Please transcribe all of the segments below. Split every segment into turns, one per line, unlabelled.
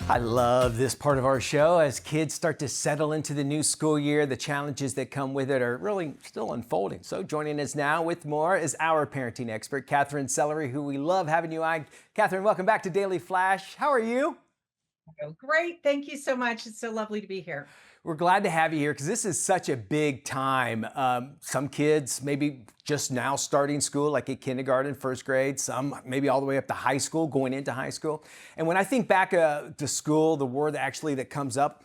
I love this part of our show as kids start to settle into the new school year. The challenges that come with it are really still unfolding. So joining us now with more is our parenting expert, Katherine Sellery, who we love having you on. Katherine, welcome back to Daily Flash. How are you?
Oh, great. Thank you so much. It's so lovely to be here.
We're glad to have you here because this is such a big time. Some kids maybe just now starting school, like at kindergarten, first grade, some maybe all the way up to high school, going into high school. And when I think back to school, the word actually that comes up,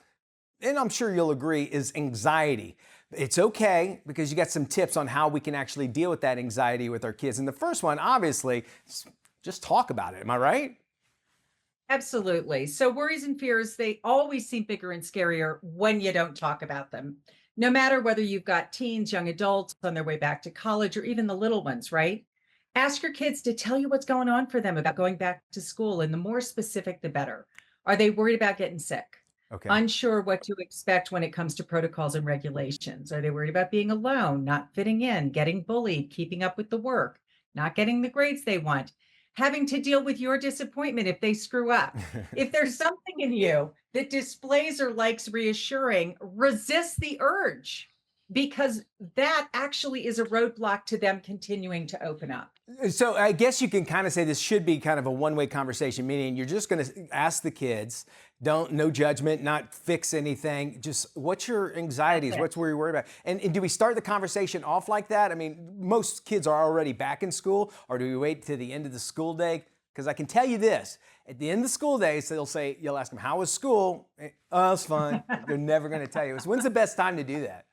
and I'm sure you'll agree, is anxiety. It's okay because you got some tips on how we can actually deal with that anxiety with our kids. And the first one, obviously, is just talk about it. Am I right?
Absolutely. So worries and fears, they always seem bigger and scarier when you don't talk about them. No matter whether you've got teens, young adults on their way back to college, or even the little ones, right? Ask your kids to tell you what's going on for them about going back to school. And the more specific, the better. Are they worried about getting sick?
Okay.
Unsure what to expect when it comes to protocols and regulations? Are they worried about being alone, not fitting in, getting bullied, keeping up with the work, not getting the grades they want, having to deal with your disappointment if they screw up? If there's something in you that displays or likes reassuring, resist the urge because that actually is a roadblock to them continuing to open up.
So I guess you can kind of say this should be kind of a one-way conversation, meaning you're just going to ask the kids, no judgment, not fix anything. Just what's your
That's
anxieties?
it.
What's where you're worried about? And do we start the conversation off like that? I mean, most kids are already back in school, or do we wait to the end of the school day? Because I can tell you this, at the end of the school day, so you'll ask them, how was school? Oh, it's fine. They're never going to tell you. So when's the best time to do that?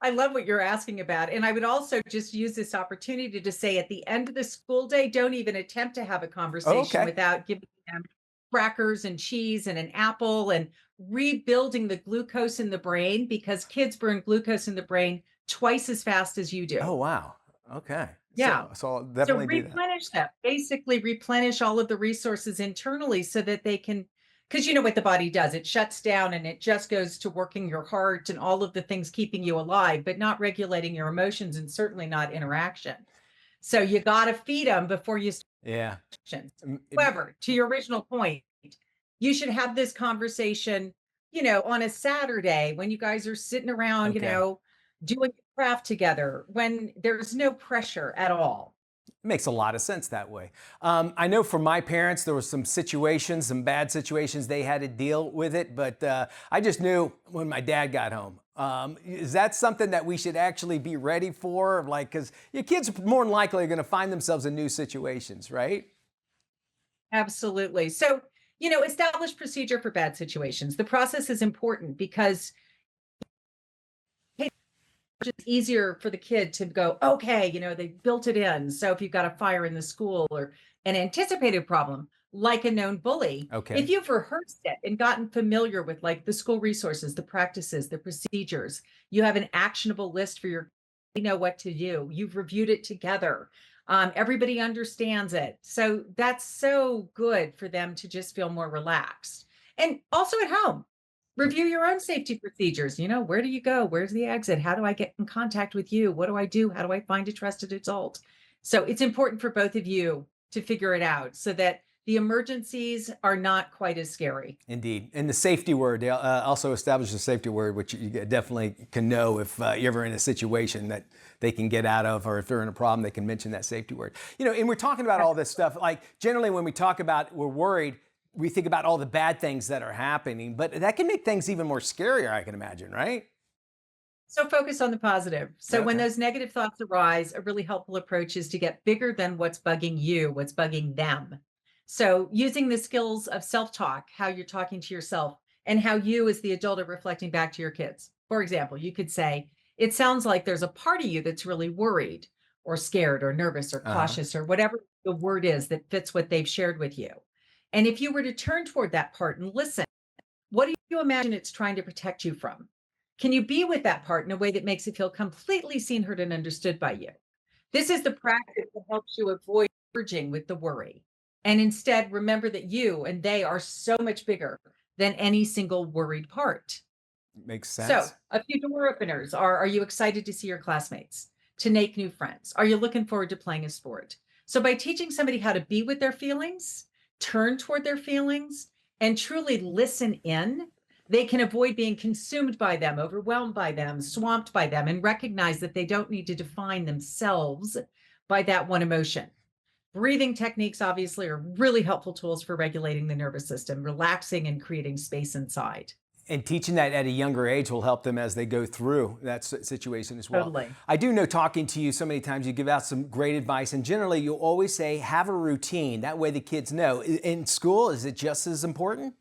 I love what you're asking about. And I would also just use this opportunity to say at the end of the school day, don't even attempt to have a
Oh,
conversation
okay.
without giving them crackers and cheese and an apple and rebuilding the glucose in the brain because kids burn glucose in the brain twice as fast as you do.
Oh, wow. Okay.
Yeah.
So I'll
So
definitely do that.
replenish them, basically replenish all of the resources internally so that they can, because you know what the body does, it shuts down and it just goes to working your heart and all of the things keeping you alive, but not regulating your emotions and certainly not interaction. So you got to feed them before you start
Yeah.
actions.
Mm,
However, to your original point, you should have this conversation, on a Saturday when you guys are sitting around,
Okay.
doing craft together when there's no pressure at all.
Makes a lot of sense that way. I know for my parents, there was some situations, some bad situations they had to deal with it, but I just knew when my dad got home. Is that something that we should actually be ready for? Like, because your kids more than likely are going to find themselves in new situations, right?
Absolutely. So, establish procedure for bad situations. The process is important because it's easier for the kid to go, okay, they built it in. So if you've got a fire in the school or an anticipated problem, like a known bully, if
Okay.
you've rehearsed it and gotten familiar with like the school resources, the practices, the procedures, you have an actionable list for you know what to do. You've reviewed it together. Everybody understands it. So that's so good for them to just feel more relaxed. And also at home, review your own safety procedures. Where do you go? Where's the exit? How do I get in contact with you? What do I do? How do I find a trusted adult? So it's important for both of you to figure it out so that the emergencies are not quite as scary.
Indeed. And the safety word, they also establish a safety word, which you definitely can know if you're ever in a situation that they can get out of, or if they're in a problem, they can mention that safety word. And we're talking about all this stuff. Like generally when we talk about we're worried, we think about all the bad things that are happening, but that can make things even more scarier, I can imagine, right?
So focus on the positive. So when
Okay.
those negative thoughts arise, a really helpful approach is to get bigger than what's bugging you, what's bugging them. So using the skills of self-talk, how you're talking to yourself and how you as the adult are reflecting back to your kids. For example, you could say, it sounds like there's a part of you that's really worried or scared or nervous or
Uh-huh.
cautious or whatever the word is that fits what they've shared with you. And if you were to turn toward that part and listen, what do you imagine it's trying to protect you from? Can you be with that part in a way that makes it feel completely seen, heard, and understood by you? This is the practice that helps you avoid merging with the worry. And instead, remember that you and they are so much bigger than any single worried part.
Makes
So,
sense.
a few door openers are you excited to see your classmates, to make new friends? Are you looking forward to playing a sport? So, by teaching somebody how to be with their feelings, turn toward their feelings, and truly listen in, they can avoid being consumed by them, overwhelmed by them, swamped by them, and recognize that they don't need to define themselves by that one emotion. Breathing techniques, obviously, are really helpful tools for regulating the nervous system, relaxing and creating space inside.
And teaching that at a younger age will help them as they go through that situation as well.
Totally.
I do know, talking to you so many times, you give out some great advice, and generally you'll always say, have a routine. That way the kids know. In school, is it just as important?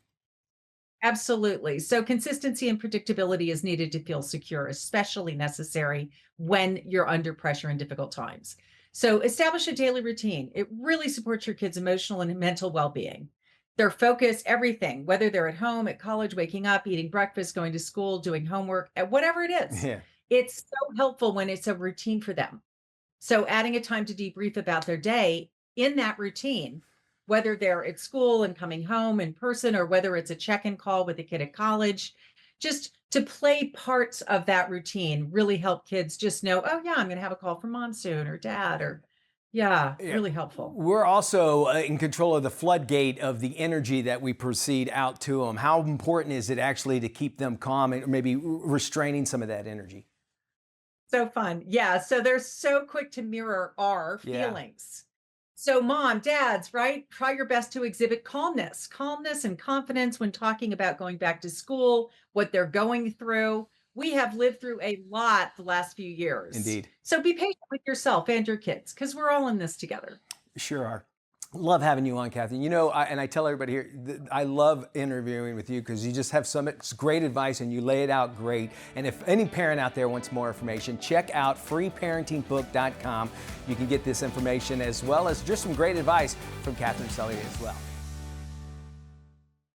Absolutely. So consistency and predictability is needed to feel secure, especially necessary when you're under pressure in difficult times. So establish a daily routine. It really supports your kids' emotional and mental well-being. Their focus, everything, whether they're at home, at college, waking up, eating breakfast, going to school, doing homework, whatever it is.
Yeah.
It's so helpful when it's a routine for them. So adding a time to debrief about their day in that routine, whether they're at school and coming home in person, or whether it's a check-in call with a kid at college, just to play parts of that routine really help kids just know, oh yeah, I'm going to have a call from mom soon, or dad, or yeah,
Yeah.
really helpful.
We're also in control of the floodgate of the energy that we proceed out to them. How important is it actually to keep them calm and maybe restraining some of that energy?
So fun. Yeah. So they're so quick to mirror our
Yeah.
feelings. So, mom, dads, right? Try your best to exhibit calmness and confidence when talking about going back to school, what they're going through. We have lived through a lot the last few years.
Indeed.
So be patient with yourself and your kids, because we're all in this together.
Sure are. Love having you on, Katherine. You know, and I tell everybody here, I love interviewing with you because you just have some great advice and you lay it out great. And if any parent out there wants more information, check out freeparentingbook.com. You can get this information as well as just some great advice from Katherine Sellery as well.